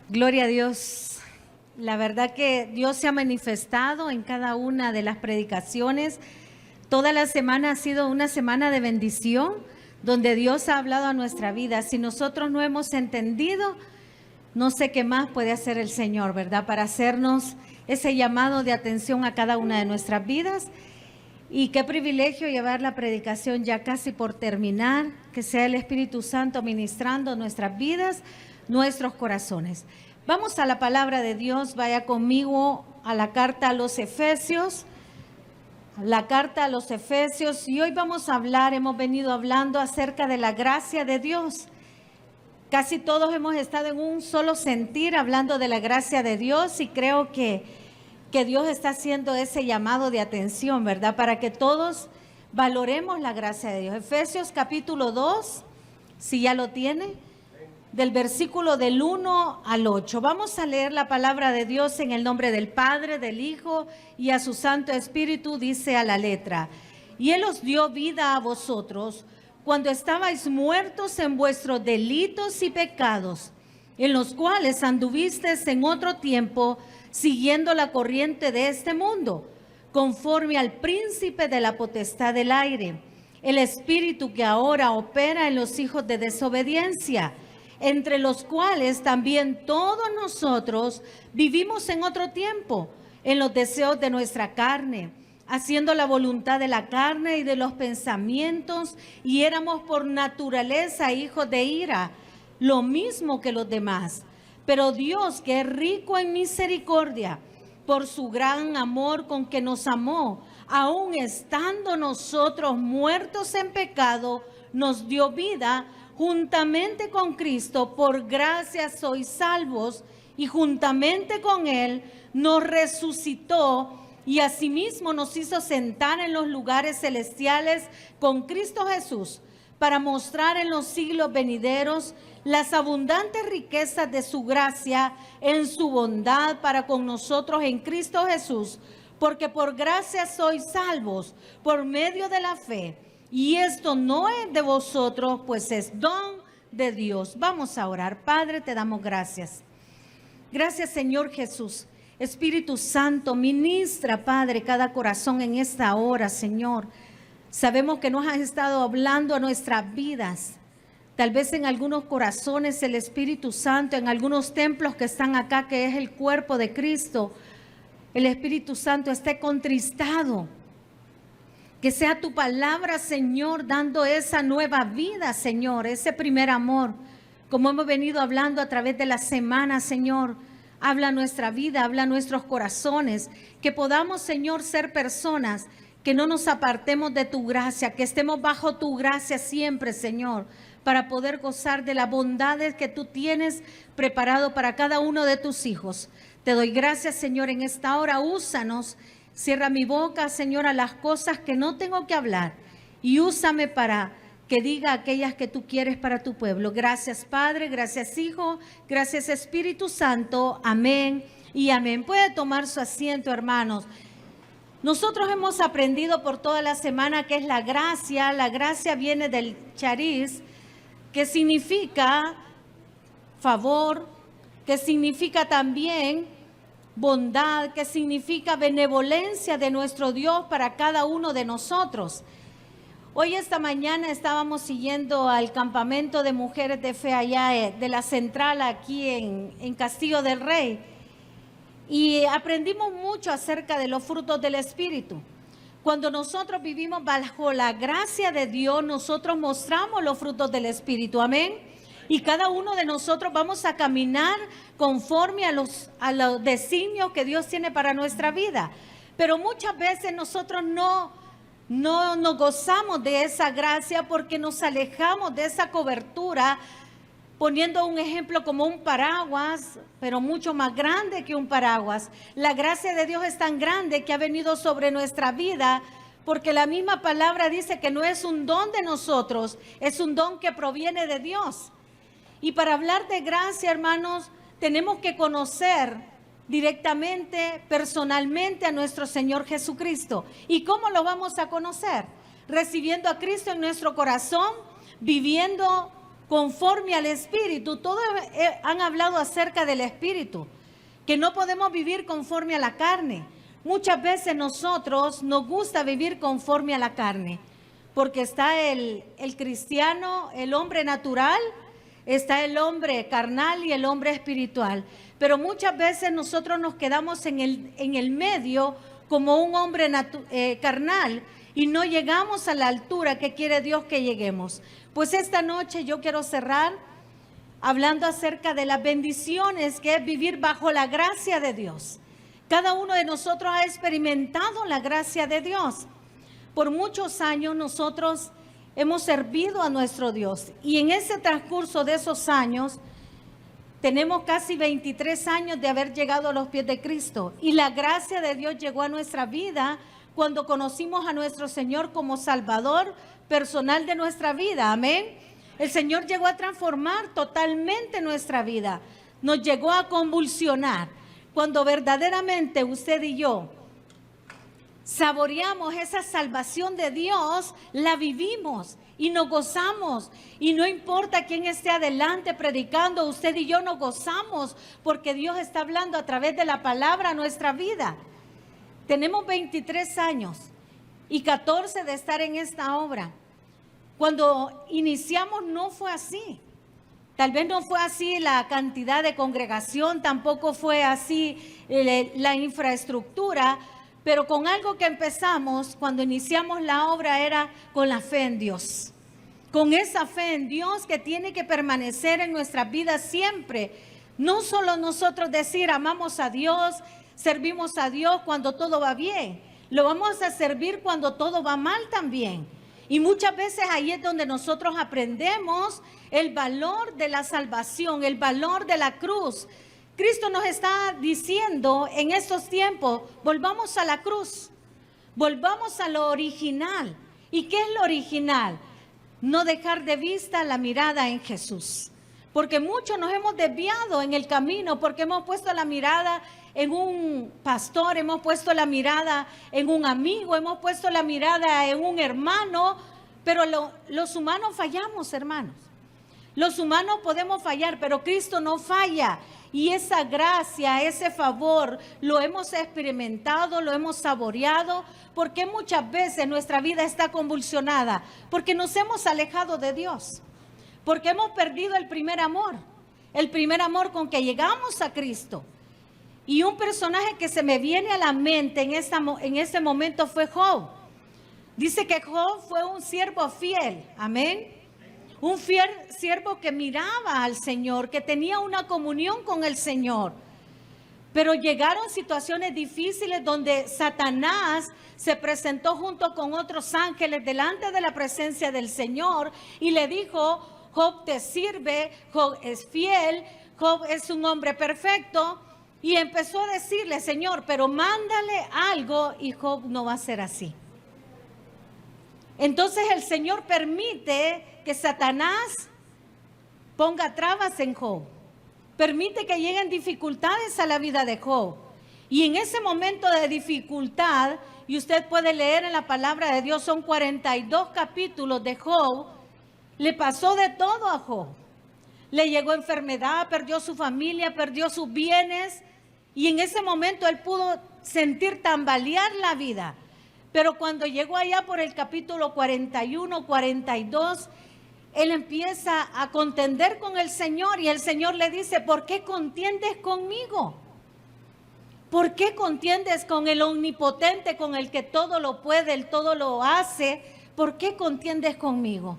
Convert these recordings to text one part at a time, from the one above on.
Gloria a Dios. La verdad que Dios se ha manifestado en cada una de las predicaciones. Toda la semana ha sido una semana de bendición, donde Dios ha hablado a nuestra vida. Si nosotros no hemos entendido, no sé qué más puede hacer el Señor, ¿verdad? Para hacernos ese llamado de atención a cada una de nuestras vidas. Y qué privilegio llevar la predicación ya casi por terminar, que sea el Espíritu Santo ministrando nuestras vidas, nuestros corazones. Vamos a la palabra de Dios. Vaya conmigo a la carta a los Efesios. La carta a los Efesios. Y hoy vamos a hablar, hemos venido hablando acerca de la gracia de Dios. Casi todos hemos estado en un solo sentir hablando de la gracia de Dios, y creo que Dios está haciendo ese llamado de atención, ¿verdad? Para que todos valoremos la gracia de Dios. Efesios capítulo 2, si ya lo tiene, del versículo del 1 al 8. Vamos a leer la palabra de Dios en el nombre del Padre, del Hijo y a su Santo Espíritu. Dice a la letra: y Él os dio vida a vosotros cuando estabais muertos en vuestros delitos y pecados, en los cuales anduvisteis en otro tiempo, siguiendo la corriente de este mundo, conforme al príncipe de la potestad del aire, el espíritu que ahora opera en los hijos de desobediencia, entre los cuales también todos nosotros vivimos en otro tiempo, en los deseos de nuestra carne, haciendo la voluntad de la carne y de los pensamientos, y éramos por naturaleza hijos de ira, lo mismo que los demás. Pero Dios, que es rico en misericordia, por su gran amor con que nos amó, aun estando nosotros muertos en pecado, nos dio vida juntamente con Cristo. Por gracia sois salvos, y juntamente con Él nos resucitó, y asimismo nos hizo sentar en los lugares celestiales con Cristo Jesús, para mostrar en los siglos venideros las abundantes riquezas de su gracia en su bondad para con nosotros en Cristo Jesús, porque por gracia sois salvos por medio de la fe, y esto no es de vosotros, pues es don de Dios. Vamos a orar. Padre, te damos gracias. Gracias, Señor Jesús. Espíritu Santo, ministra, Padre, cada corazón en esta hora, Señor. Sabemos que nos has estado hablando a nuestras vidas. Tal vez en algunos corazones el Espíritu Santo, en algunos templos que están acá, que es el cuerpo de Cristo, el Espíritu Santo esté contristado. Que sea tu palabra, Señor, dando esa nueva vida, Señor, ese primer amor. Como hemos venido hablando a través de la semana, Señor, habla nuestra vida, habla nuestros corazones. Que podamos, Señor, ser personas que no nos apartemos de tu gracia, que estemos bajo tu gracia siempre, Señor, para poder gozar de las bondades que tú tienes preparado para cada uno de tus hijos. Te doy gracias, Señor, en esta hora. Úsanos, cierra mi boca, Señor, a las cosas que no tengo que hablar, y úsame para que diga aquellas que tú quieres para tu pueblo. Gracias, Padre, gracias, Hijo, gracias, Espíritu Santo. Amén y amén. Puede tomar su asiento, hermanos. Nosotros hemos aprendido por toda la semana qué es la gracia. La gracia viene del charis, que significa favor, que significa también bondad, que significa benevolencia de nuestro Dios para cada uno de nosotros. Hoy, esta mañana, estábamos siguiendo al campamento de mujeres de fe allá de la central aquí en Castillo del Rey, y aprendimos mucho acerca de los frutos del Espíritu. Cuando nosotros vivimos bajo la gracia de Dios, nosotros mostramos los frutos del Espíritu. Amén. Y cada uno de nosotros vamos a caminar conforme a los designios que Dios tiene para nuestra vida. Pero muchas veces nosotros no nos gozamos de esa gracia, porque nos alejamos de esa cobertura, poniendo un ejemplo como un paraguas, pero mucho más grande que un paraguas. La gracia de Dios es tan grande que ha venido sobre nuestra vida, porque la misma palabra dice que no es un don de nosotros, es un don que proviene de Dios. Y para hablar de gracia, hermanos, tenemos que conocer directamente, personalmente a nuestro Señor Jesucristo. ¿Y cómo lo vamos a conocer? Recibiendo a Cristo en nuestro corazón, viviendo conforme al Espíritu. Todos han hablado acerca del Espíritu, que no podemos vivir conforme a la carne. Muchas veces nosotros nos gusta vivir conforme a la carne, porque está el cristiano, el hombre natural, está el hombre carnal y el hombre espiritual. Pero muchas veces nosotros nos quedamos en el medio como un hombre carnal y no llegamos a la altura que quiere Dios que lleguemos. Pues esta noche yo quiero cerrar hablando acerca de las bendiciones que es vivir bajo la gracia de Dios. Cada uno de nosotros ha experimentado la gracia de Dios. Por muchos años nosotros hemos servido a nuestro Dios y en ese transcurso de esos años tenemos casi 23 años de haber llegado a los pies de Cristo y la gracia de Dios llegó a nuestra vida cuando conocimos a nuestro Señor como Salvador personal de nuestra vida. Amén. El Señor llegó a transformar totalmente nuestra vida, nos llegó a convulsionar. Cuando verdaderamente usted y yo saboreamos esa salvación de Dios, la vivimos y nos gozamos. Y no importa quién esté adelante predicando, usted y yo nos gozamos porque Dios está hablando a través de la palabra a nuestra vida. Tenemos 23 años y 14 de estar en esta obra. Cuando iniciamos no fue así. Tal vez no fue así la cantidad de congregación, tampoco fue así la infraestructura, pero con algo que empezamos cuando iniciamos la obra era con la fe en Dios. Con esa fe en Dios que tiene que permanecer en nuestras vidas siempre. No solo nosotros decir amamos a Dios, servimos a Dios cuando todo va bien. Lo vamos a servir cuando todo va mal también. Y muchas veces ahí es donde nosotros aprendemos el valor de la salvación, el valor de la cruz. Cristo nos está diciendo en estos tiempos, volvamos a la cruz, volvamos a lo original. ¿Y qué es lo original? No dejar de vista la mirada en Jesús. Porque muchos nos hemos desviado en el camino, porque hemos puesto la mirada en un pastor, hemos puesto la mirada en un amigo, hemos puesto la mirada en un hermano, pero los humanos fallamos, hermanos. Los humanos podemos fallar, pero Cristo no falla. Y esa gracia, ese favor, lo hemos experimentado, lo hemos saboreado, porque muchas veces nuestra vida está convulsionada, porque nos hemos alejado de Dios, porque hemos perdido el primer amor con que llegamos a Cristo. Y un personaje que se me viene a la mente en este momento fue Job. Dice que Job fue un siervo fiel, amén. Un fiel siervo que miraba al Señor, que tenía una comunión con el Señor. Pero llegaron situaciones difíciles donde Satanás se presentó junto con otros ángeles delante de la presencia del Señor y le dijo: Job te sirve, Job es fiel, Job es un hombre perfecto. Y empezó a decirle: Señor, pero mándale algo. Y Job no va a ser así. Entonces el Señor permite que Satanás ponga trabas en Job. Permite que lleguen dificultades a la vida de Job. Y en ese momento de dificultad, y usted puede leer en la palabra de Dios, son 42 capítulos de Job, le pasó de todo a Job. Le llegó enfermedad, perdió su familia, perdió sus bienes. Y en ese momento él pudo sentir tambalear la vida. Pero cuando llegó allá por el capítulo 41, 42, él empieza a contender con el Señor y el Señor le dice: ¿por qué contiendes conmigo? ¿Por qué contiendes con el omnipotente, con el que todo lo puede, el todo lo hace? ¿Por qué contiendes conmigo?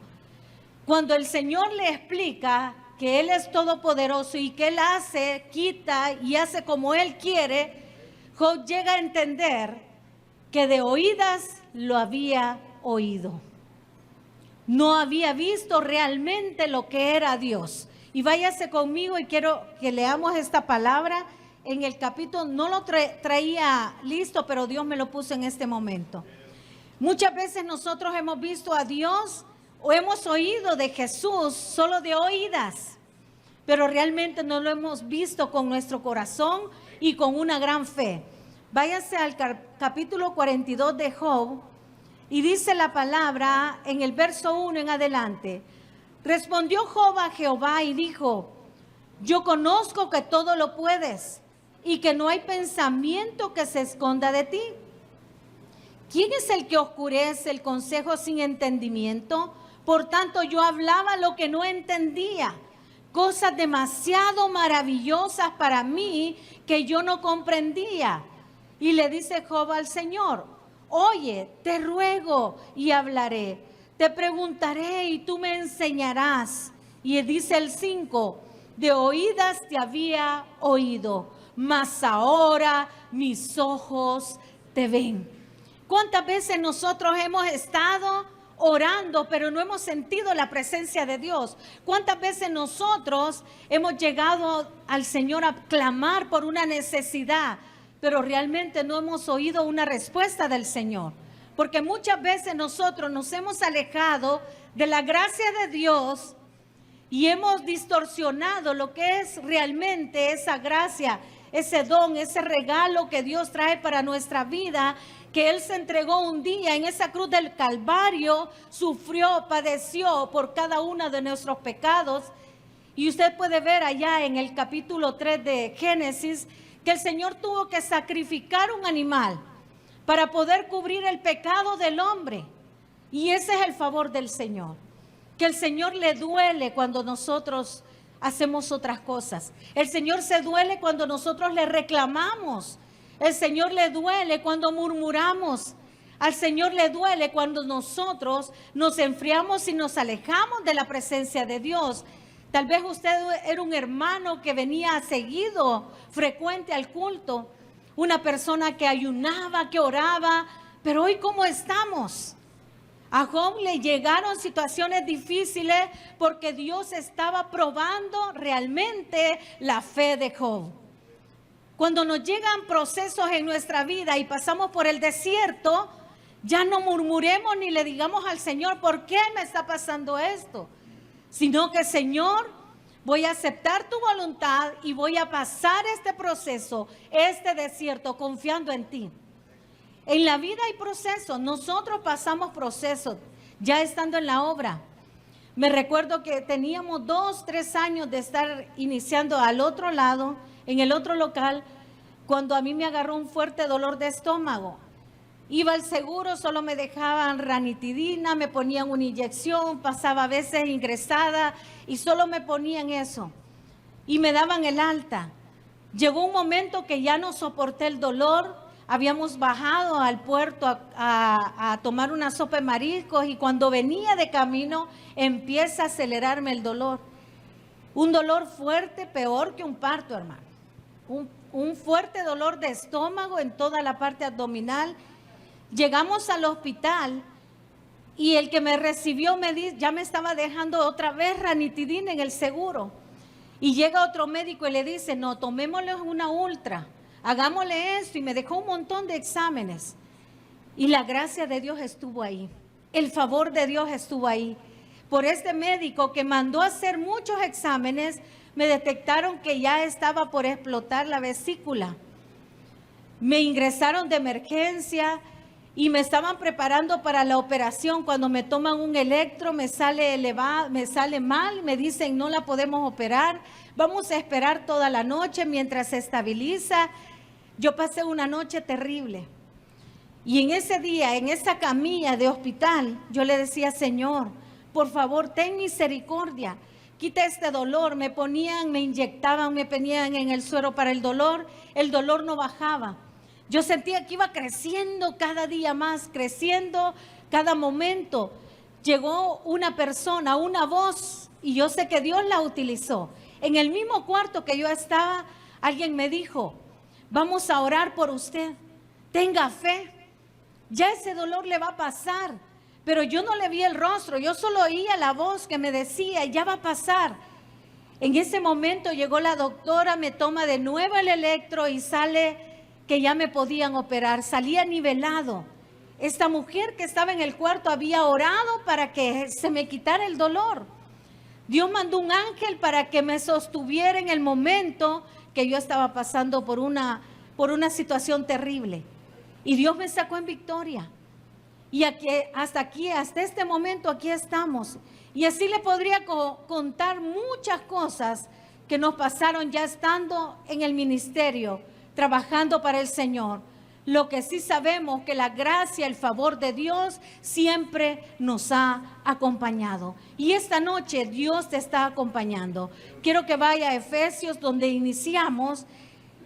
Cuando el Señor le explica que Él es todopoderoso y que Él hace, quita y hace como Él quiere, Job llega a entender que de oídas lo había oído. No había visto realmente lo que era Dios. Y váyase conmigo y quiero que leamos esta palabra en el capítulo. No lo traía listo, pero Dios me lo puso en este momento. Muchas veces nosotros hemos visto a Dios o hemos oído de Jesús solo de oídas, pero realmente no lo hemos visto con nuestro corazón y con una gran fe. Váyase al capítulo 42 de Job y dice la palabra en el verso 1 en adelante: Respondió Job a Jehová y dijo: yo conozco que todo lo puedes y que no hay pensamiento que se esconda de ti. ¿Quién es el que oscurece el consejo sin entendimiento? Por tanto, yo hablaba lo que no entendía, cosas demasiado maravillosas para mí que yo no comprendía. Y le dice Job al Señor: oye, te ruego y hablaré, te preguntaré y tú me enseñarás. Y dice el 5: de oídas te había oído, mas ahora mis ojos te ven. ¿Cuántas veces nosotros hemos estado orando, pero no hemos sentido la presencia de Dios? ¿Cuántas veces nosotros hemos llegado al Señor a clamar por una necesidad, pero realmente no hemos oído una respuesta del Señor? Porque muchas veces nosotros nos hemos alejado de la gracia de Dios y hemos distorsionado lo que es realmente esa gracia, ese don, ese regalo que Dios trae para nuestra vida, que Él se entregó un día en esa cruz del Calvario, sufrió, padeció por cada uno de nuestros pecados. Y usted puede ver allá en el capítulo 3 de Génesis que el Señor tuvo que sacrificar un animal para poder cubrir el pecado del hombre. Y ese es el favor del Señor, que el Señor le duele cuando nosotros hacemos otras cosas. El Señor se duele cuando nosotros le reclamamos. El Señor le duele cuando murmuramos. Al Señor le duele cuando nosotros nos enfriamos y nos alejamos de la presencia de Dios. Tal vez usted era un hermano que venía seguido, frecuente al culto, una persona que ayunaba, que oraba, pero hoy ¿cómo estamos? A Job le llegaron situaciones difíciles porque Dios estaba probando realmente la fe de Job. Cuando nos llegan procesos en nuestra vida y pasamos por el desierto, ya no murmuremos ni le digamos al Señor: ¿por qué me está pasando esto? Sino que, Señor, voy a aceptar tu voluntad y voy a pasar este proceso, este desierto, confiando en ti. En la vida hay procesos, nosotros pasamos procesos ya estando en la obra. Me recuerdo que teníamos 2, 3 años de estar iniciando al otro lado, en el otro local, cuando a mí me agarró un fuerte dolor de estómago. Iba al seguro, solo me dejaban ranitidina, me ponían una inyección, pasaba a veces ingresada y solo me ponían eso. Y me daban el alta. Llegó un momento que ya no soporté el dolor. Habíamos bajado al puerto a tomar una sopa de mariscos y cuando venía de camino empieza a acelerarme el dolor. Un dolor fuerte, peor que un parto, hermano. Un fuerte dolor de estómago en toda la parte abdominal. Llegamos al hospital y el que me recibió me dice, ya me estaba dejando otra vez ranitidina en el seguro. Y llega otro médico y le dice: no, tomémosle una ultra, hagámosle esto, y me dejó un montón de exámenes. Y la gracia de Dios estuvo ahí, el favor de Dios estuvo ahí. Por este médico que mandó a hacer muchos exámenes, me detectaron que ya estaba por explotar la vesícula. Me ingresaron de emergencia y me estaban preparando para la operación. Cuando me toman un electro, me sale elevado, me sale mal, me dicen: no la podemos operar, vamos a esperar toda la noche mientras se estabiliza. Yo pasé una noche terrible. Y en ese día, en esa camilla de hospital, yo le decía: Señor, por favor, ten misericordia, quita este dolor. Me ponían, me inyectaban, me ponían en el suero para el dolor no bajaba. Yo sentía que iba creciendo cada día más, creciendo cada momento. Llegó una persona, una voz, y yo sé que Dios la utilizó. En el mismo cuarto que yo estaba, alguien me dijo: vamos a orar por usted, tenga fe, ya ese dolor le va a pasar. Pero yo no le vi el rostro, yo solo oía la voz que me decía: ya va a pasar. En ese momento llegó la doctora, me toma de nuevo el electro y sale que ya me podían operar. Salía nivelado. Esta mujer que estaba en el cuarto había orado para que se me quitara el dolor. Dios mandó un ángel para que me sostuviera en el momento que yo estaba pasando por una situación terrible. Y Dios me sacó en victoria. Y aquí, hasta este momento, aquí estamos. Y así le podría contar muchas cosas que nos pasaron ya estando en el ministerio, trabajando para el Señor. Lo que sí sabemos que la gracia, el favor de Dios siempre nos ha acompañado. Y esta noche Dios te está acompañando. Quiero que vaya a Efesios, donde iniciamos,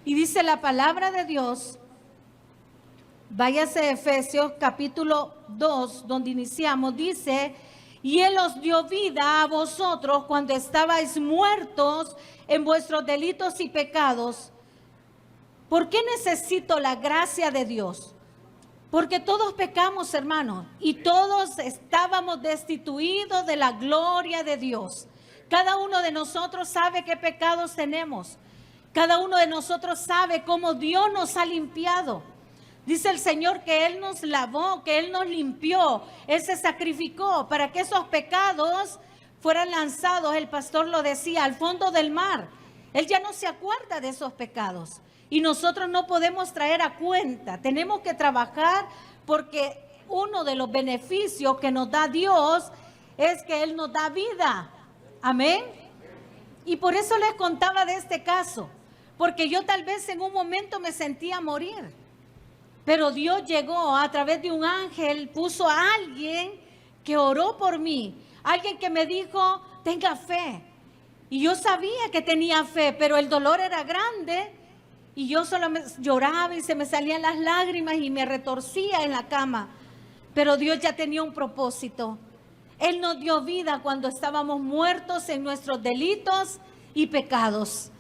y dice la palabra de Dios. Váyase a Efesios capítulo 2, donde iniciamos. Dice: y Él os dio vida a vosotros cuando estabais muertos en vuestros delitos y pecados. ¿Por qué necesito la gracia de Dios? Porque todos pecamos, hermanos, y todos estábamos destituidos de la gloria de Dios. Cada uno de nosotros sabe qué pecados tenemos. Cada uno de nosotros sabe cómo Dios nos ha limpiado. Dice el Señor que Él nos lavó, que Él nos limpió. Él se sacrificó para que esos pecados fueran lanzados, el pastor lo decía, al fondo del mar. Él ya no se acuerda de esos pecados. Y nosotros no podemos traer a cuenta. Tenemos que trabajar, porque uno de los beneficios que nos da Dios es que Él nos da vida. Amén. Y por eso les contaba de este caso. Porque yo tal vez en un momento me sentía morir. Pero Dios llegó a través de un ángel, puso a alguien que oró por mí. Alguien que me dijo, tenga fe. Y yo sabía que tenía fe, pero el dolor era grande. Y yo solo lloraba y se me salían las lágrimas y me retorcía en la cama. Pero Dios ya tenía un propósito. Él nos dio vida cuando estábamos muertos en nuestros delitos y pecados.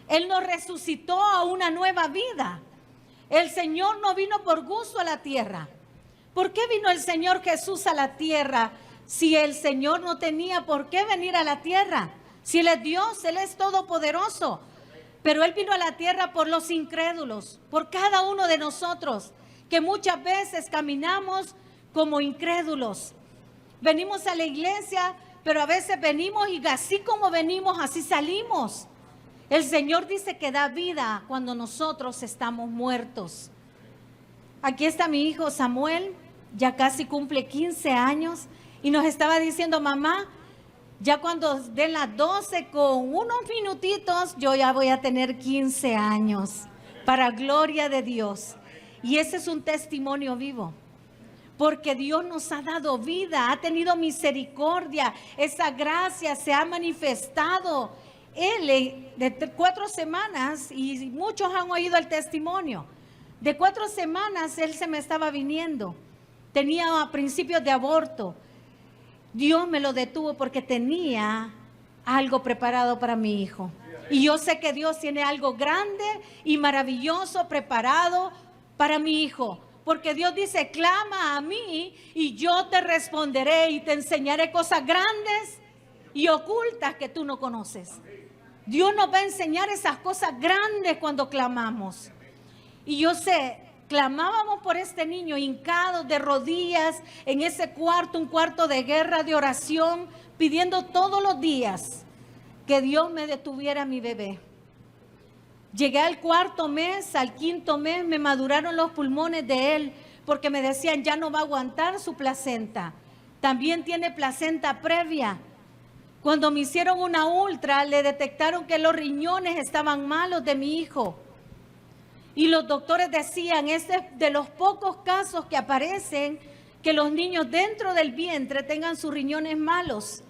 Él nos resucitó a una nueva vida. El Señor no vino por gusto a la tierra. ¿Por qué vino el Señor Jesús a la tierra si el Señor no tenía por qué venir a la tierra? Si Él es Dios, Él es todopoderoso. Pero Él vino a la tierra por los incrédulos, por cada uno de nosotros, que muchas veces caminamos como incrédulos. Venimos a la iglesia, pero a veces venimos y así como venimos, así salimos. El Señor dice que da vida cuando nosotros estamos muertos. Aquí está mi hijo Samuel, ya casi cumple 15 años, y nos estaba diciendo, mamá, ya cuando den las 12 con unos minutitos, yo ya voy a tener 15 años, para gloria de Dios. Y ese es un testimonio vivo, porque Dios nos ha dado vida, ha tenido misericordia, esa gracia se ha manifestado. Él, de 4 semanas, y muchos han oído el testimonio, de 4 semanas él se me estaba viniendo, tenía principios de aborto. Dios me lo detuvo porque tenía algo preparado para mi hijo. Y yo sé que Dios tiene algo grande y maravilloso preparado para mi hijo. Porque Dios dice, clama a mí y yo te responderé y te enseñaré cosas grandes y ocultas que tú no conoces. Dios nos va a enseñar esas cosas grandes cuando clamamos. Y yo sé, clamábamos por este niño hincados de rodillas en ese cuarto, un cuarto de guerra, de oración, pidiendo todos los días que Dios me detuviera a mi bebé. Llegué al 4.º mes, al 5.º mes, me maduraron los pulmones de él, porque me decían, ya no va a aguantar su placenta. También tiene placenta previa. Cuando me hicieron una ultra, le detectaron que los riñones estaban malos de mi hijo. Y los doctores decían, este es de los pocos casos que aparecen que los niños dentro del vientre tengan sus riñones malos.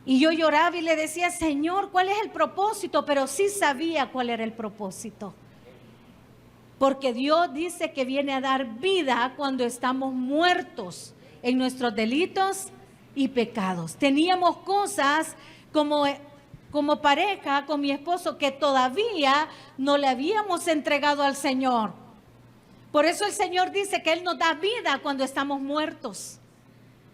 Y yo lloraba y le decía, Señor, ¿cuál es el propósito? Pero sí sabía cuál era el propósito. Porque Dios dice que viene a dar vida cuando estamos muertos en nuestros delitos y pecados. Teníamos cosas como pareja con mi esposo que todavía no le habíamos entregado al Señor. Por eso el Señor dice que Él nos da vida cuando estamos muertos.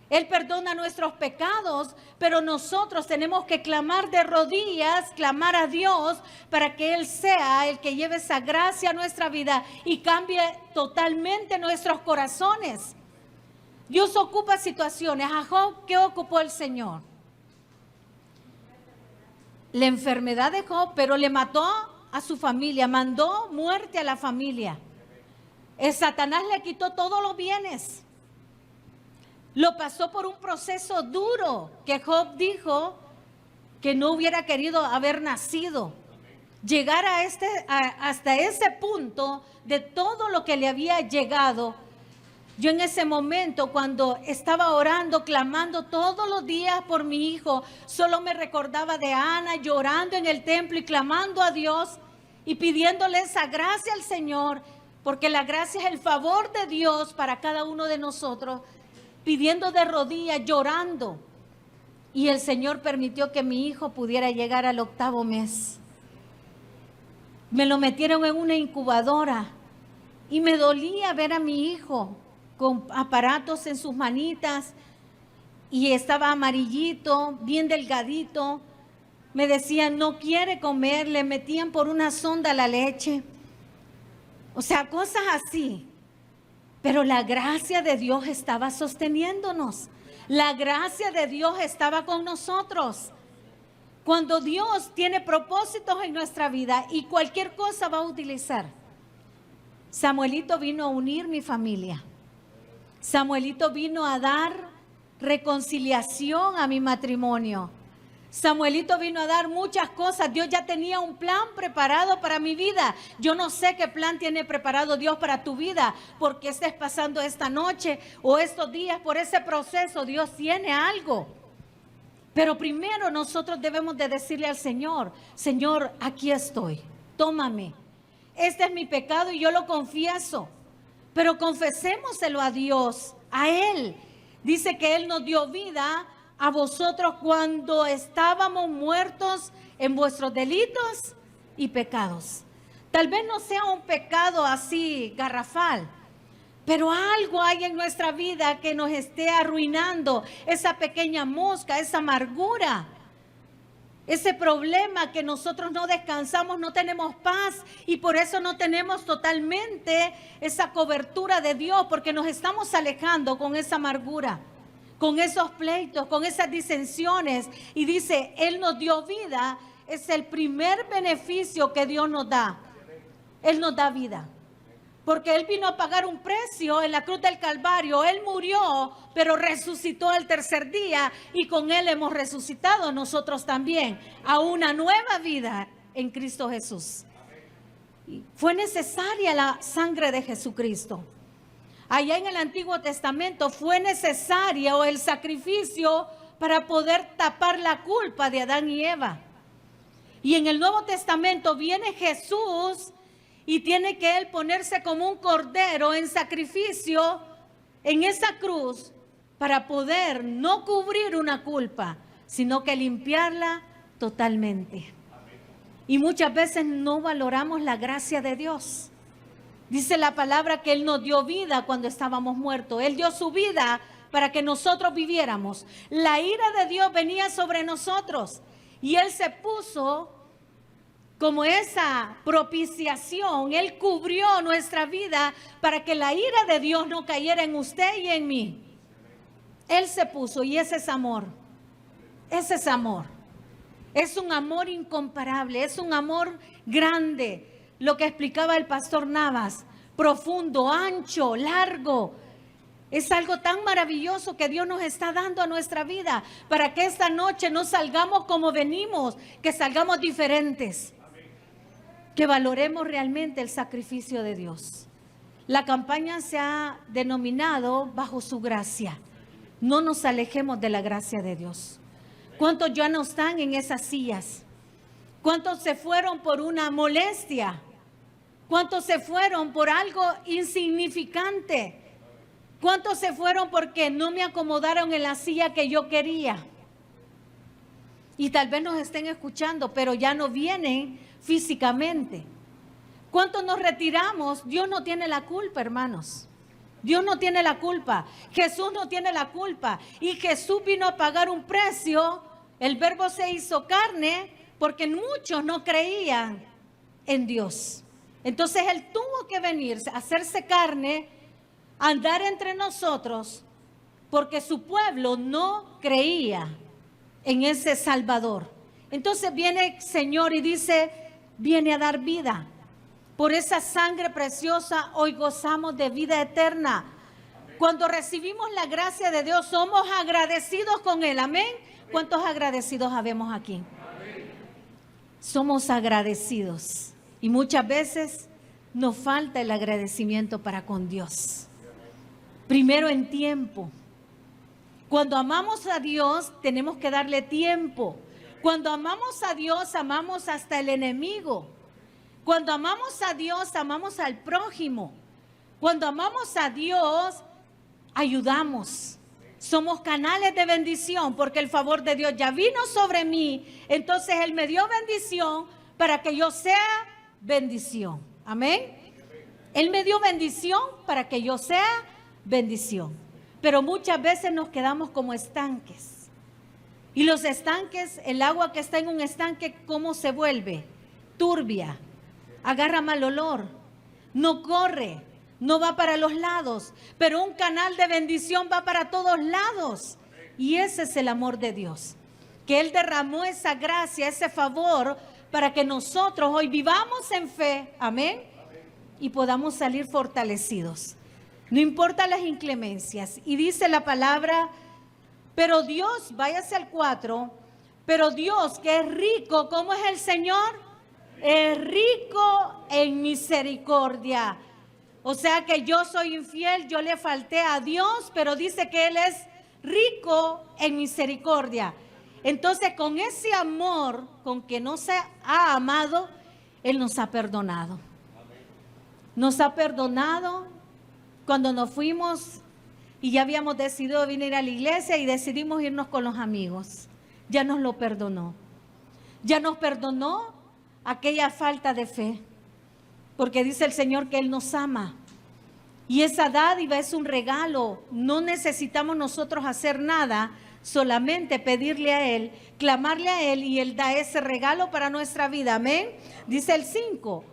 Él perdona nuestros pecados, pero nosotros tenemos que clamar de rodillas, clamar a Dios para que Él sea el que lleve esa gracia a nuestra vida y cambie totalmente nuestros corazones. Dios ocupa situaciones. A Job, ¿qué ocupó el Señor? La enfermedad de Job, pero le mató a su familia, mandó muerte a la familia. El Satanás le quitó todos los bienes. Lo pasó por un proceso duro que Job dijo que no hubiera querido haber nacido. Llegar hasta ese punto de todo lo que le había llegado. Yo en ese momento, cuando estaba orando, clamando todos los días por mi hijo, solo me recordaba de Ana llorando en el templo y clamando a Dios y pidiéndole esa gracia al Señor, porque la gracia es el favor de Dios para cada uno de nosotros, pidiendo de rodillas, llorando. Y el Señor permitió que mi hijo pudiera llegar al 8º mes. Me lo metieron en una incubadora y me dolía ver a mi hijo con aparatos en sus manitas y estaba amarillito, bien delgadito. Me decían, no quiere comer, le metían por una sonda la leche. O sea, cosas así. Pero la gracia de Dios estaba sosteniéndonos. La gracia de Dios estaba con nosotros. Cuando Dios tiene propósitos en nuestra vida y cualquier cosa va a utilizar. Samuelito vino a unir mi familia. Samuelito vino a dar reconciliación a mi matrimonio. Samuelito vino a dar muchas cosas. Dios ya tenía un plan preparado para mi vida. Yo no sé qué plan tiene preparado Dios para tu vida, porque estés pasando esta noche o estos días por ese proceso. Dios tiene algo. Pero primero nosotros debemos de decirle al Señor, Señor, aquí estoy, tómame. Este es mi pecado y yo lo confieso. Pero confesémoselo a Dios, a Él. Dice que Él nos dio vida a vosotros cuando estábamos muertos en vuestros delitos y pecados. Tal vez no sea un pecado así garrafal, pero algo hay en nuestra vida que nos esté arruinando, esa pequeña mosca, esa amargura, ese problema que nosotros no descansamos, no tenemos paz y por eso no tenemos totalmente esa cobertura de Dios, porque nos estamos alejando con esa amargura, con esos pleitos, con esas disensiones. Y dice, Él nos dio vida, es el primer beneficio que Dios nos da. Él nos da vida. Porque Él vino a pagar un precio en la cruz del Calvario. Él murió, pero resucitó al 3er día y con Él hemos resucitado nosotros también a una nueva vida en Cristo Jesús. Fue necesaria la sangre de Jesucristo. Allá en el Antiguo Testamento fue necesario el sacrificio para poder tapar la culpa de Adán y Eva. Y en el Nuevo Testamento viene Jesús y tiene que Él ponerse como un cordero en sacrificio en esa cruz para poder no cubrir una culpa, sino que limpiarla totalmente. Y muchas veces no valoramos la gracia de Dios. Dice la palabra que Él nos dio vida cuando estábamos muertos. Él dio su vida para que nosotros viviéramos. La ira de Dios venía sobre nosotros y Él se puso como esa propiciación. Él cubrió nuestra vida para que la ira de Dios no cayera en usted y en mí. Él se puso y ese es amor. Ese es amor. Es un amor incomparable, es un amor grande. Lo que explicaba el pastor Navas, profundo, ancho, largo. Es algo tan maravilloso que Dios nos está dando a nuestra vida para que esta noche no salgamos como venimos, que salgamos diferentes. Que valoremos realmente el sacrificio de Dios. La campaña se ha denominado bajo su gracia. No nos alejemos de la gracia de Dios. ¿Cuántos ya no están en esas sillas? ¿Cuántos se fueron por una molestia? ¿Cuántos se fueron por algo insignificante? ¿Cuántos se fueron porque no me acomodaron en la silla que yo quería? Y tal vez nos estén escuchando, pero ya no vienen físicamente. ¿Cuántos nos retiramos? Dios no tiene la culpa, hermanos. Dios no tiene la culpa. Jesús no tiene la culpa. Y Jesús vino a pagar un precio. El Verbo se hizo carne porque muchos no creían en Dios. Entonces Él tuvo que venir, hacerse carne, andar entre nosotros, porque su pueblo no creía en ese Salvador. Entonces viene el Señor y dice, viene a dar vida. Por esa sangre preciosa hoy gozamos de vida eterna. Cuando recibimos la gracia de Dios, somos agradecidos con Él. Amén. ¿Cuántos agradecidos habemos aquí? Somos agradecidos. Y muchas veces nos falta el agradecimiento para con Dios. Primero en tiempo. Cuando amamos a Dios, tenemos que darle tiempo. Cuando amamos a Dios, amamos hasta el enemigo. Cuando amamos a Dios, amamos al prójimo. Cuando amamos a Dios, ayudamos. Somos canales de bendición porque el favor de Dios ya vino sobre mí. Entonces Él me dio bendición para que yo sea bendición. Amén. Él me dio bendición para que yo sea bendición. Pero muchas veces nos quedamos como estanques. Y los estanques, el agua que está en un estanque, ¿cómo se vuelve? Turbia, agarra mal olor, no corre, no va para los lados. Pero un canal de bendición va para todos lados. Y ese es el amor de Dios. Que Él derramó esa gracia, ese favor, para que nosotros hoy vivamos en fe. Amén. Y podamos salir fortalecidos. No importa las inclemencias. Y dice la palabra, pero Dios, váyase al 4, pero Dios que es rico, ¿cómo es el Señor? Es rico en misericordia. O sea que yo soy infiel, yo le falté a Dios, pero dice que Él es rico en misericordia. Entonces con ese amor con que nos ha amado, Él nos ha perdonado. Nos ha perdonado. Cuando nos fuimos y ya habíamos decidido venir a la iglesia y decidimos irnos con los amigos, ya nos lo perdonó. Ya nos perdonó aquella falta de fe, porque dice el Señor que Él nos ama. Y esa dádiva es un regalo. No necesitamos nosotros hacer nada, solamente pedirle a Él, clamarle a Él y Él da ese regalo para nuestra vida. Amén. Dice el 5,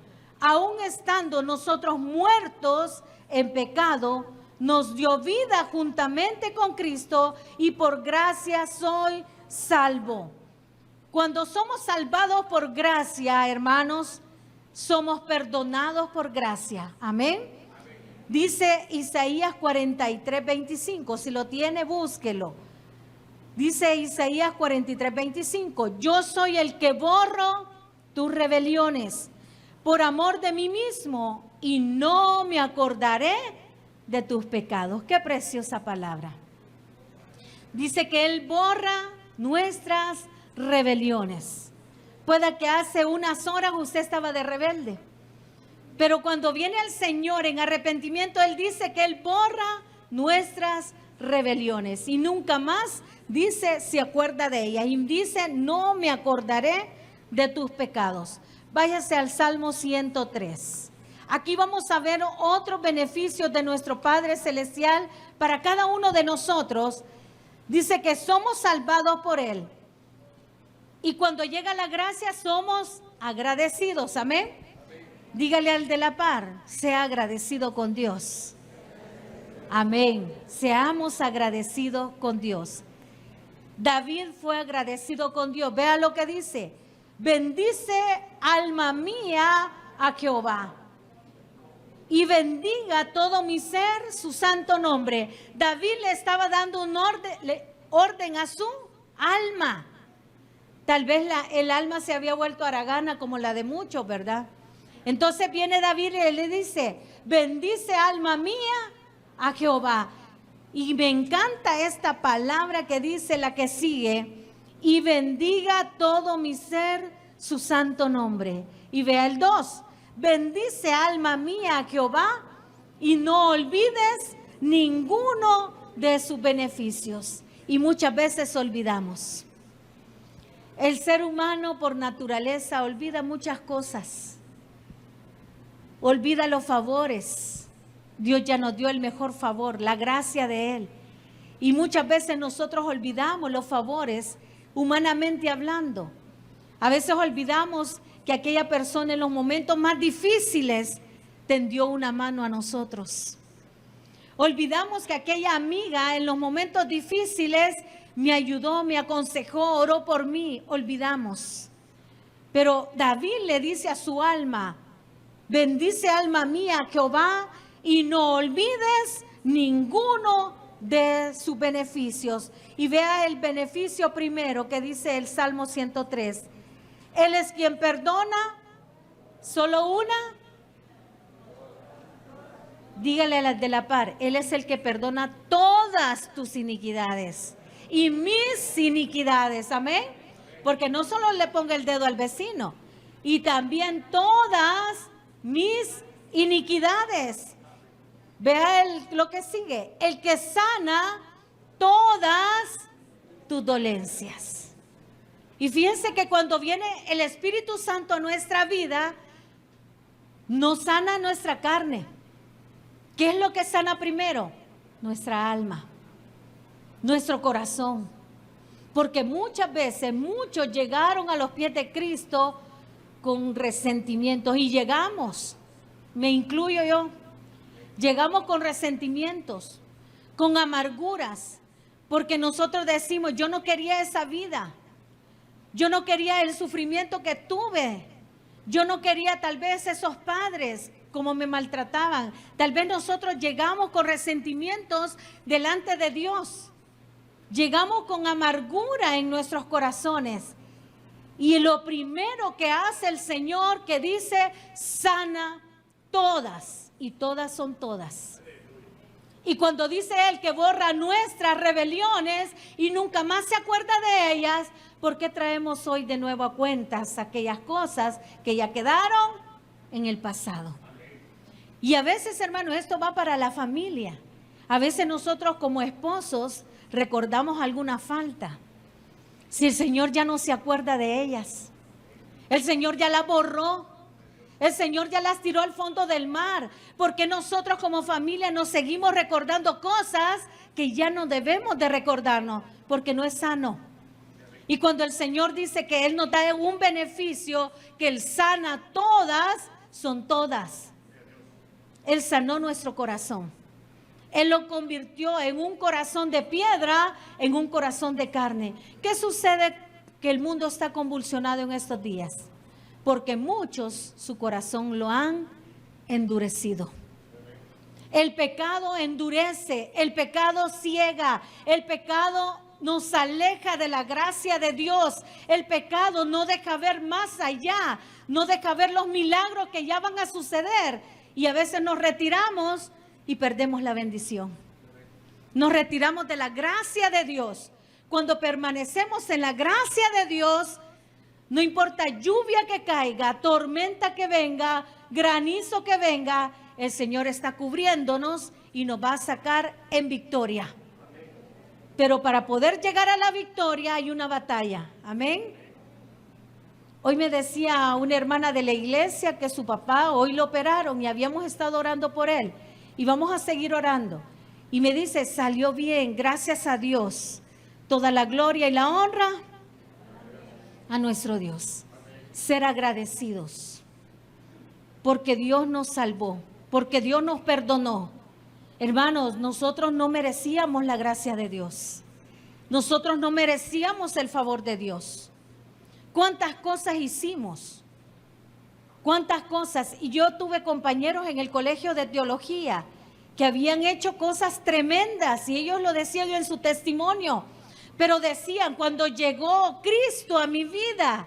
aún estando nosotros muertos en pecado, nos dio vida juntamente con Cristo y por gracia soy salvo. Cuando somos salvados por gracia, hermanos, somos perdonados por gracia. Amén. Dice Isaías 43, 25. Si lo tiene, búsquelo. Dice Isaías 43, 25. Yo soy el que borro tus rebeliones por amor de mí mismo y no me acordaré de tus pecados. Qué preciosa palabra. Dice que Él borra nuestras rebeliones. Puede que hace unas horas usted estaba de rebelde, pero cuando viene el Señor en arrepentimiento, Él dice que Él borra nuestras rebeliones y nunca más, dice, se acuerda de ellas. Y dice, no me acordaré de tus pecados. Váyase al Salmo 103. Aquí vamos a ver otros beneficios de nuestro Padre Celestial para cada uno de nosotros. Dice que somos salvados por Él. Y cuando llega la gracia somos agradecidos. Amén. Dígale al de la par, sea agradecido con Dios. Amén. Seamos agradecidos con Dios. David fue agradecido con Dios. Vea lo que dice. Bendice, alma mía, a Jehová. Y bendiga todo mi ser su santo nombre. David le estaba dando un orden a su alma. Tal vez el alma se había vuelto haragana como la de muchos, ¿verdad? Entonces viene David y le dice, bendice alma mía a Jehová. Y me encanta esta palabra que dice la que sigue, y bendiga todo mi ser su santo nombre. Y vea el 2. Bendice alma mía a Jehová y no olvides ninguno de sus beneficios. Y muchas veces olvidamos. El ser humano por naturaleza olvida muchas cosas. Olvida los favores. Dios ya nos dio el mejor favor, la gracia de Él. Y muchas veces nosotros olvidamos los favores, humanamente hablando. A veces olvidamos que aquella persona en los momentos más difíciles tendió una mano a nosotros. Olvidamos que aquella amiga en los momentos difíciles me ayudó, me aconsejó, oró por mí. Olvidamos. Pero David le dice a su alma, bendice alma mía a Jehová y no olvides ninguno de sus beneficios. Y vea el beneficio primero que dice el Salmo 103. Él es quien perdona solo una. Dígale a las de la par, Él es el que perdona todas tus iniquidades y mis iniquidades, amén. Porque no solo le ponga el dedo al vecino, y también todas mis iniquidades. Vea lo que sigue, el que sana todas tus dolencias. Y fíjense que cuando viene el Espíritu Santo a nuestra vida, nos sana nuestra carne. ¿Qué es lo que sana primero? Nuestra alma, nuestro corazón. Porque muchas veces, muchos llegaron a los pies de Cristo con resentimientos, y llegamos, me incluyo yo, llegamos con resentimientos, con amarguras, porque nosotros decimos, yo no quería esa vida, yo no quería el sufrimiento que tuve, yo no quería tal vez esos padres como me maltrataban. Tal vez nosotros llegamos con resentimientos delante de Dios, llegamos con amargura en nuestros corazones. Y lo primero que hace el Señor, que dice, sana todas, y todas son todas. Y cuando dice Él que borra nuestras rebeliones y nunca más se acuerda de ellas, ¿por qué traemos hoy de nuevo a cuentas aquellas cosas que ya quedaron en el pasado? Y a veces, hermano, esto va para la familia. A veces nosotros como esposos recordamos alguna falta. Si el Señor ya no se acuerda de ellas, el Señor ya las borró, el Señor ya las tiró al fondo del mar, porque nosotros como familia nos seguimos recordando cosas que ya no debemos de recordarnos, porque no es sano. Y cuando el Señor dice que Él nos da un beneficio, que Él sana todas, son todas. Él sanó nuestro corazón. Él lo convirtió en un corazón de piedra, en un corazón de carne. ¿Qué sucede? Que el mundo está convulsionado en estos días, porque muchos su corazón lo han endurecido. El pecado endurece, el pecado ciega, el pecado nos aleja de la gracia de Dios. El pecado no deja ver más allá, no deja ver los milagros que ya van a suceder. Y a veces nos retiramos y perdemos la bendición. Nos retiramos de la gracia de Dios. Cuando permanecemos en la gracia de Dios, no importa lluvia que caiga, tormenta que venga, granizo que venga, el Señor está cubriéndonos y nos va a sacar en victoria. Pero para poder llegar a la victoria hay una batalla. Amén. Hoy me decía una hermana de la iglesia que su papá hoy lo operaron y habíamos estado orando por él. Y vamos a seguir orando. Y me dice, salió bien, gracias a Dios. Toda la gloria y la honra a nuestro Dios. Ser agradecidos. Porque Dios nos salvó. Porque Dios nos perdonó. Hermanos, nosotros no merecíamos la gracia de Dios. Nosotros no merecíamos el favor de Dios. ¿Cuántas cosas hicimos? ¿Cuántas cosas? Y yo tuve compañeros en el colegio de teología que habían hecho cosas tremendas y ellos lo decían en su testimonio. Pero decían, cuando llegó Cristo a mi vida,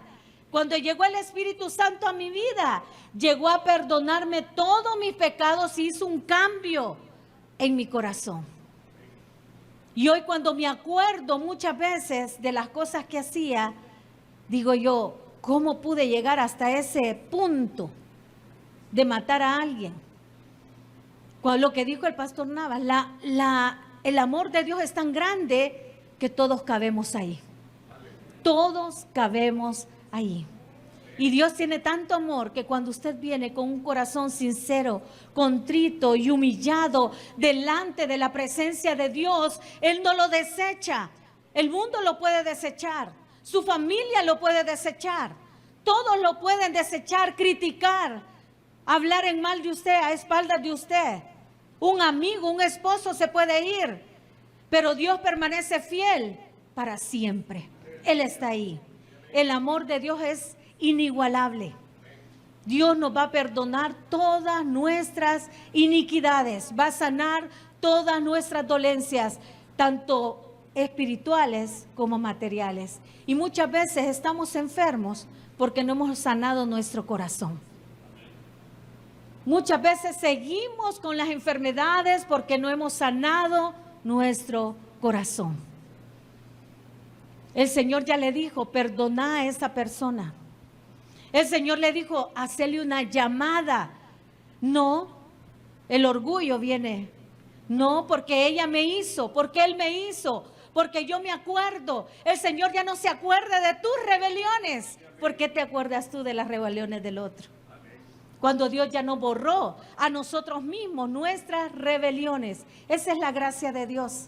cuando llegó el Espíritu Santo a mi vida, llegó a perdonarme todos mis pecados y hizo un cambio en mi corazón. Y hoy cuando me acuerdo muchas veces de las cosas que hacía, digo yo, ¿cómo pude llegar hasta ese punto de matar a alguien? Con lo que dijo el pastor Navas, el amor de Dios es tan grande que todos cabemos ahí. Todos cabemos ahí. Y Dios tiene tanto amor que cuando usted viene con un corazón sincero, contrito y humillado delante de la presencia de Dios, Él no lo desecha. El mundo lo puede desechar. Su familia lo puede desechar. Todos lo pueden desechar, criticar, hablar en mal de usted, a espaldas de usted. Un amigo, un esposo se puede ir, pero Dios permanece fiel para siempre. Él está ahí. El amor de Dios es inigualable. Dios nos va a perdonar todas nuestras iniquidades, va a sanar todas nuestras dolencias, tanto espirituales como materiales. Y muchas veces estamos enfermos porque no hemos sanado nuestro corazón. Muchas veces seguimos con las enfermedades porque no hemos sanado nuestro corazón. El Señor ya le dijo, perdona a esa persona. El Señor le dijo, hacerle una llamada. No, el orgullo viene. No, porque ella me hizo, porque él me hizo, porque yo me acuerdo. El Señor ya no se acuerda de tus rebeliones. ¿Por qué te acuerdas tú de las rebeliones del otro? Cuando Dios ya nos borró a nosotros mismos nuestras rebeliones. Esa es la gracia de Dios.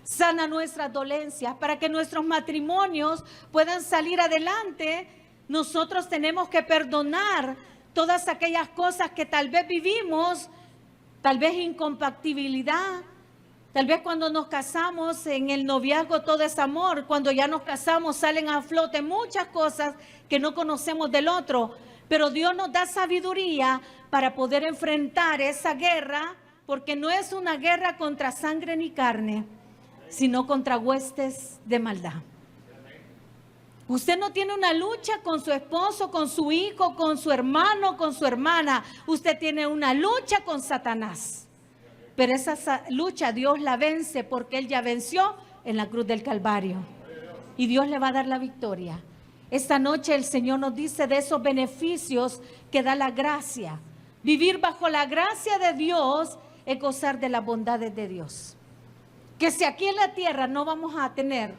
Sana nuestras dolencias para que nuestros matrimonios puedan salir adelante. Nosotros tenemos que perdonar todas aquellas cosas que tal vez vivimos, tal vez incompatibilidad, tal vez cuando nos casamos en el noviazgo todo es amor, cuando ya nos casamos salen a flote muchas cosas que no conocemos del otro, pero Dios nos da sabiduría para poder enfrentar esa guerra, porque no es una guerra contra sangre ni carne, sino contra huestes de maldad. Usted no tiene una lucha con su esposo, con su hijo, con su hermano, con su hermana. Usted tiene una lucha con Satanás. Pero esa lucha Dios la vence porque Él ya venció en la cruz del Calvario. Y Dios le va a dar la victoria. Esta noche el Señor nos dice de esos beneficios que da la gracia. Vivir bajo la gracia de Dios es gozar de las bondades de Dios. Que si aquí en la tierra no vamos a tener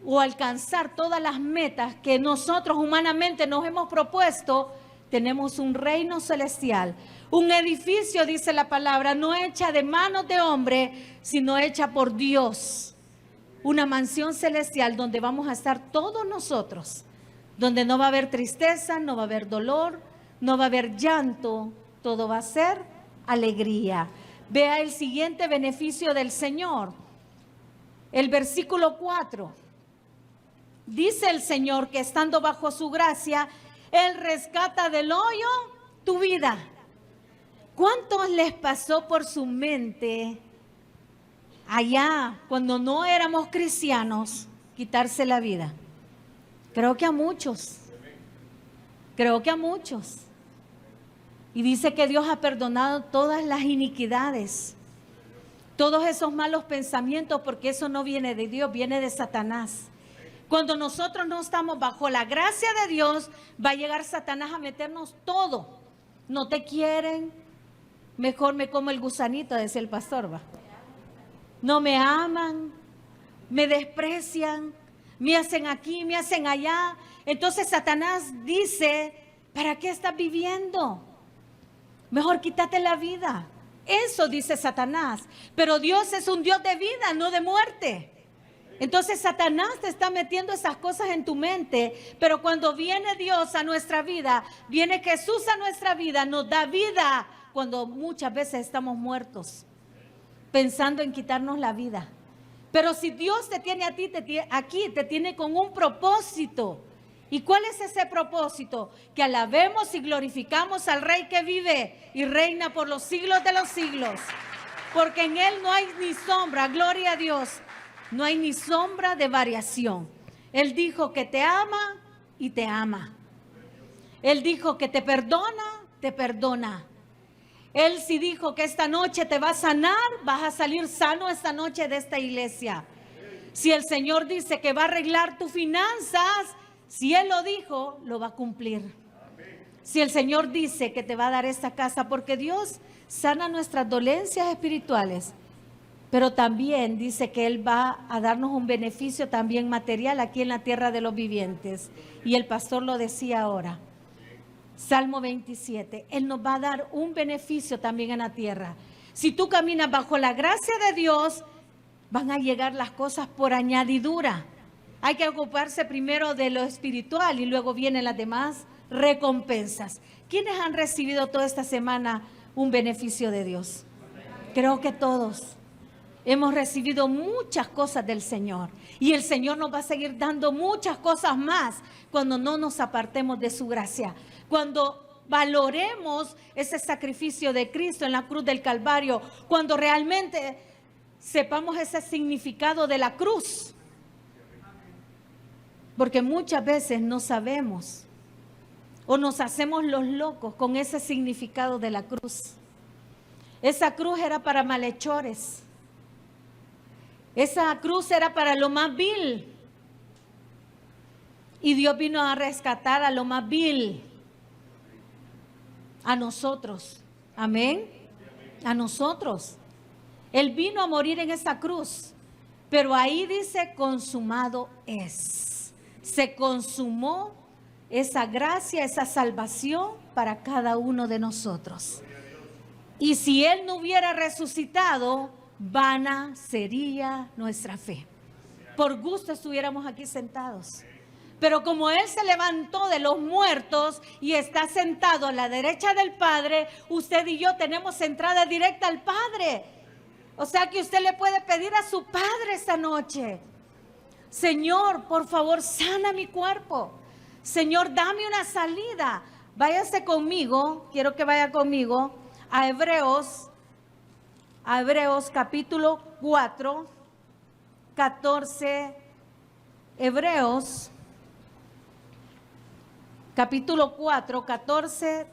o alcanzar todas las metas que nosotros humanamente nos hemos propuesto, tenemos un reino celestial, un edificio, dice la palabra, no hecha de manos de hombre, sino hecha por Dios. Una mansión celestial donde vamos a estar todos nosotros, donde no va a haber tristeza, no va a haber dolor, no va a haber llanto, todo va a ser alegría. Vea el siguiente beneficio del Señor, el versículo 4. Dice el Señor que estando bajo su gracia, Él rescata del hoyo tu vida. ¿Cuántos les pasó por su mente allá, cuando no éramos cristianos, quitarse la vida? Creo que a muchos. Creo que a muchos. Y dice que Dios ha perdonado todas las iniquidades, todos esos malos pensamientos, porque eso no viene de Dios, viene de Satanás. Cuando nosotros no estamos bajo la gracia de Dios, va a llegar Satanás a meternos todo. No te quieren, mejor me como el gusanito, decía el pastor, va. No me aman, me desprecian, me hacen aquí, me hacen allá. Entonces Satanás dice, ¿para qué estás viviendo? Mejor quítate la vida. Eso dice Satanás. Pero Dios es un Dios de vida, no de muerte. Entonces Satanás te está metiendo esas cosas en tu mente, pero cuando viene Dios a nuestra vida, viene Jesús a nuestra vida, nos da vida cuando muchas veces estamos muertos, pensando en quitarnos la vida. Pero si Dios te tiene a ti, aquí, te tiene con un propósito. ¿Y cuál es ese propósito? Que alabemos y glorificamos al Rey que vive y reina por los siglos de los siglos. Porque en Él no hay ni sombra, gloria a Dios. No hay ni sombra de variación. Él dijo que te ama y te ama. Él dijo que te perdona, te perdona. Él sí dijo que esta noche te va a sanar, vas a salir sano esta noche de esta iglesia. Si el Señor dice que va a arreglar tus finanzas, si Él lo dijo, lo va a cumplir. Si el Señor dice que te va a dar esta casa, porque Dios sana nuestras dolencias espirituales, pero también dice que Él va a darnos un beneficio también material aquí en la tierra de los vivientes. Y el pastor lo decía ahora. Salmo 27. Él nos va a dar un beneficio también en la tierra. Si tú caminas bajo la gracia de Dios, van a llegar las cosas por añadidura. Hay que ocuparse primero de lo espiritual y luego vienen las demás recompensas. ¿Quiénes han recibido toda esta semana un beneficio de Dios? Creo que todos. Hemos recibido muchas cosas del Señor y el Señor nos va a seguir dando muchas cosas más cuando no nos apartemos de su gracia. Cuando valoremos ese sacrificio de Cristo en la cruz del Calvario, cuando realmente sepamos ese significado de la cruz. Porque muchas veces no sabemos o nos hacemos los locos con ese significado de la cruz. Esa cruz era para malhechores. Esa cruz era para lo más vil. Y Dios vino a rescatar a lo más vil. A nosotros. Amén. A nosotros. Él vino a morir en esa cruz. Pero ahí dice, consumado es. Se consumó esa gracia, esa salvación para cada uno de nosotros. Y si Él no hubiera resucitado, vana sería nuestra fe. Por gusto estuviéramos aquí sentados. Pero como Él se levantó de los muertos y está sentado a la derecha del Padre, usted y yo tenemos entrada directa al Padre. O sea que usted le puede pedir a su Padre esta noche: Señor, por favor, sana mi cuerpo. Señor, dame una salida. Váyase conmigo, quiero que vaya conmigo a Hebreos capítulo 4, 14. Hebreos capítulo 4, 14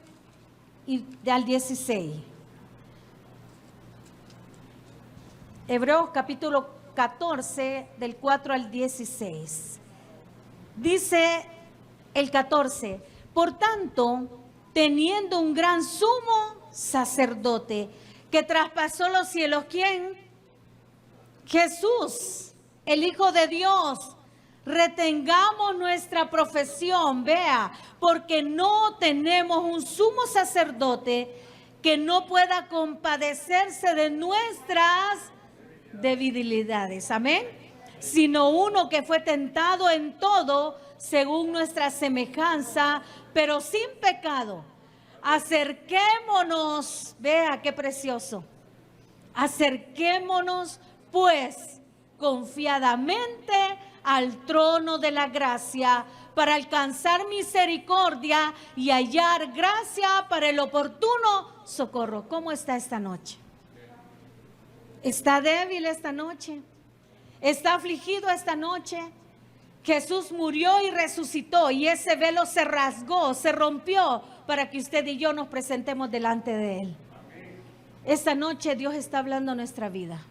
y al 16. Hebreos capítulo 14, del 4 al 16. Dice el 14: por tanto, teniendo un gran sumo sacerdote que traspasó los cielos, ¿quién? Jesús, el Hijo de Dios. Retengamos nuestra profesión, vea, porque no tenemos un sumo sacerdote que no pueda compadecerse de nuestras debilidades, amén, sino uno que fue tentado en todo según nuestra semejanza, pero sin pecado. Acerquémonos, vea qué precioso, acerquémonos pues confiadamente al trono de la gracia para alcanzar misericordia y hallar gracia para el oportuno socorro. ¿Cómo está esta noche? ¿Está débil esta noche? ¿Está afligido esta noche? Jesús murió y resucitó, y ese velo se rasgó, se rompió, para que usted y yo nos presentemos delante de Él. Esta noche Dios está hablando a nuestra vida.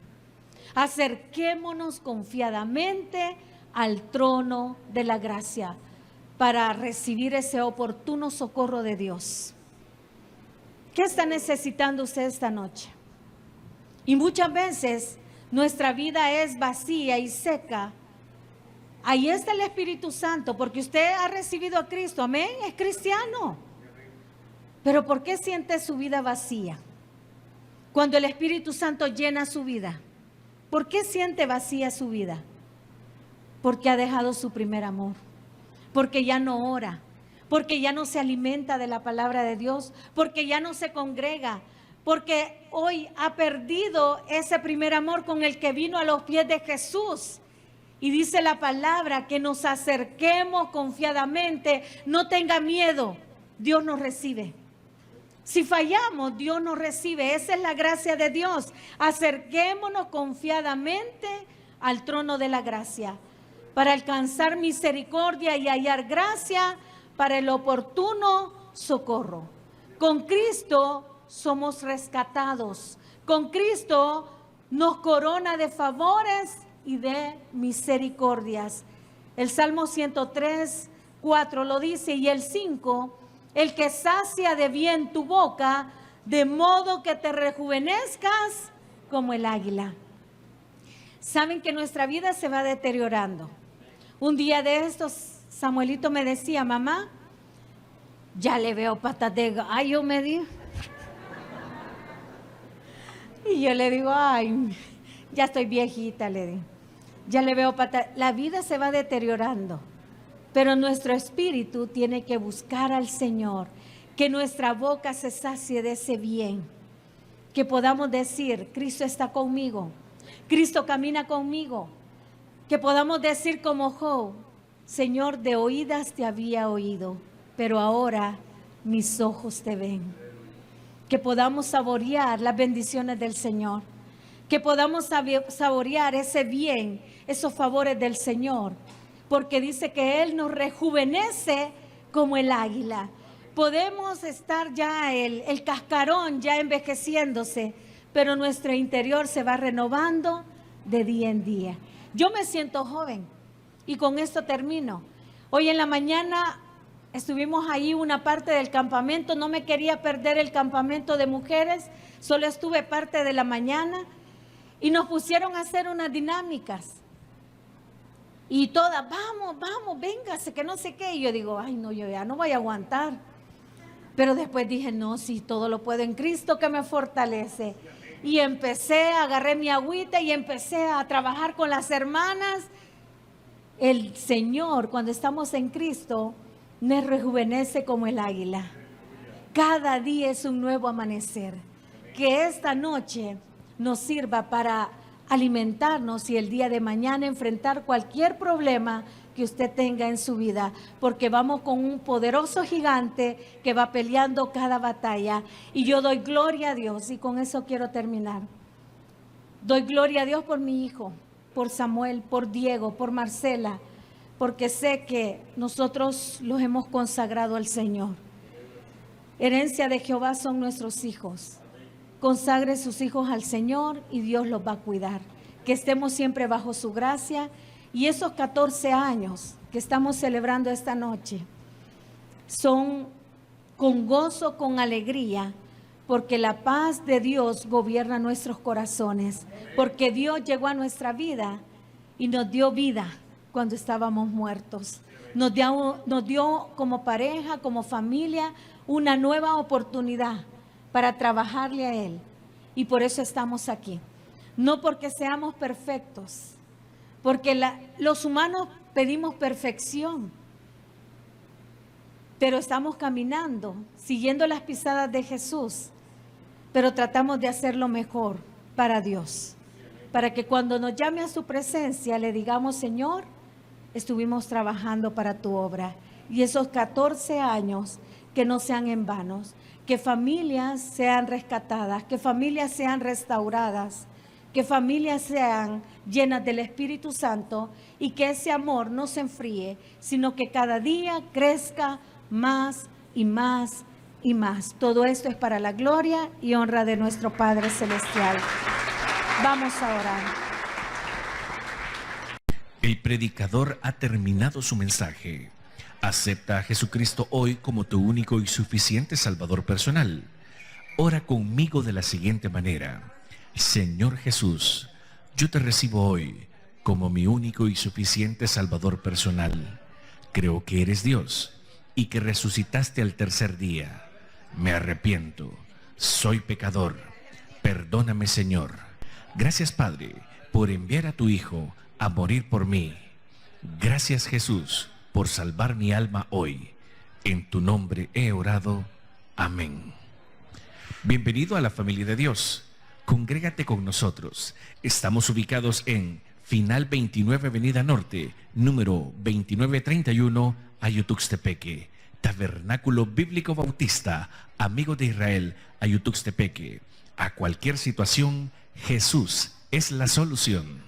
Acerquémonos confiadamente al trono de la gracia para recibir ese oportuno socorro de Dios. ¿Qué está necesitando usted esta noche? Y muchas veces nuestra vida es vacía y seca. Ahí está el Espíritu Santo, porque usted ha recibido a Cristo, amén, es cristiano. Pero ¿por qué siente su vida vacía? Cuando el Espíritu Santo llena su vida, ¿por qué siente vacía su vida? Porque ha dejado su primer amor, porque ya no ora, porque ya no se alimenta de la palabra de Dios, porque ya no se congrega, porque hoy ha perdido ese primer amor con el que vino a los pies de Jesús. Y dice la palabra que nos acerquemos confiadamente, no tenga miedo, Dios nos recibe. Si fallamos, Dios nos recibe, esa es la gracia de Dios. Acerquémonos confiadamente al trono de la gracia para alcanzar misericordia y hallar gracia para el oportuno socorro. Con Cristo somos rescatados, con Cristo nos corona de favores y de misericordias. El Salmo 103, 4 lo dice, y el 5, el que sacia de bien tu boca, de modo que te rejuvenezcas como el águila. Saben que nuestra vida se va deteriorando. Un día de estos, Samuelito me decía: mamá, ya le veo patas de gallo, me dijo. Y yo le digo: ay, ya estoy viejita, le digo. Ya le veo patas. La vida se va deteriorando, pero nuestro espíritu tiene que buscar al Señor, que nuestra boca se sacie de ese bien, que podamos decir: Cristo está conmigo, Cristo camina conmigo, que podamos decir como Job: Señor, de oídas te había oído, pero ahora mis ojos te ven. Que podamos saborear las bendiciones del Señor, que podamos saborear ese bien, esos favores del Señor, porque dice que Él nos rejuvenece como el águila. Podemos estar ya el cascarón ya envejeciéndose, pero nuestro interior se va renovando de día en día. Yo me siento joven y con esto termino. Hoy en la mañana estuvimos ahí una parte del campamento, no me quería perder el campamento de mujeres, solo estuve parte de la mañana y nos pusieron a hacer unas dinámicas. Y todas, vamos, véngase, que no sé qué. Y yo digo, ay no, yo ya no voy a aguantar. Pero después dije, no, sí, todo lo puedo en Cristo que me fortalece. Y agarré mi agüita y empecé a trabajar con las hermanas. El Señor, cuando estamos en Cristo, nos rejuvenece como el águila. Cada día es un nuevo amanecer. Que esta noche nos sirva para alimentarnos y el día de mañana enfrentar cualquier problema que usted tenga en su vida, porque vamos con un poderoso gigante que va peleando cada batalla. Y yo doy gloria a Dios, y con eso quiero terminar. Doy gloria a Dios por mi hijo, por Samuel, por Diego, por Marcela, porque sé que nosotros los hemos consagrado al Señor. Herencia de Jehová son nuestros hijos. Consagre sus hijos al Señor y Dios los va a cuidar. Que estemos siempre bajo su gracia. Y esos 14 años que estamos celebrando esta noche son con gozo, con alegría, porque la paz de Dios gobierna nuestros corazones, porque Dios llegó a nuestra vida y nos dio vida cuando estábamos muertos. Nos dio como pareja, como familia, una nueva oportunidad para trabajarle a Él. Y por eso estamos aquí. No porque seamos perfectos, porque los humanos pedimos perfección, pero estamos caminando, siguiendo las pisadas de Jesús, pero tratamos de hacerlo mejor para Dios, para que cuando nos llame a su presencia le digamos, Señor, estuvimos trabajando para tu obra. Y esos 14 años que no sean en vanos, que familias sean rescatadas, que familias sean restauradas, que familias sean llenas del Espíritu Santo y que ese amor no se enfríe, sino que cada día crezca más y más y más. Todo esto es para la gloria y honra de nuestro Padre Celestial. Vamos a orar. El predicador ha terminado su mensaje. Acepta a Jesucristo hoy como tu único y suficiente Salvador personal. Ora conmigo de la siguiente manera. Señor Jesús, yo te recibo hoy como mi único y suficiente Salvador personal. Creo que eres Dios y que resucitaste al tercer día. Me arrepiento, soy pecador. Perdóname, Señor. Gracias, Padre, por enviar a tu Hijo a morir por mí. Gracias, Jesús, por salvar mi alma hoy. En tu nombre he orado. Amén. Bienvenido a la familia de Dios. Congrégate con nosotros. Estamos ubicados en Final 29 Avenida Norte, número 2931, Ayutuxtepeque. Tabernáculo Bíblico Bautista, Amigo de Israel, Ayutuxtepeque. A cualquier situación, Jesús es la solución.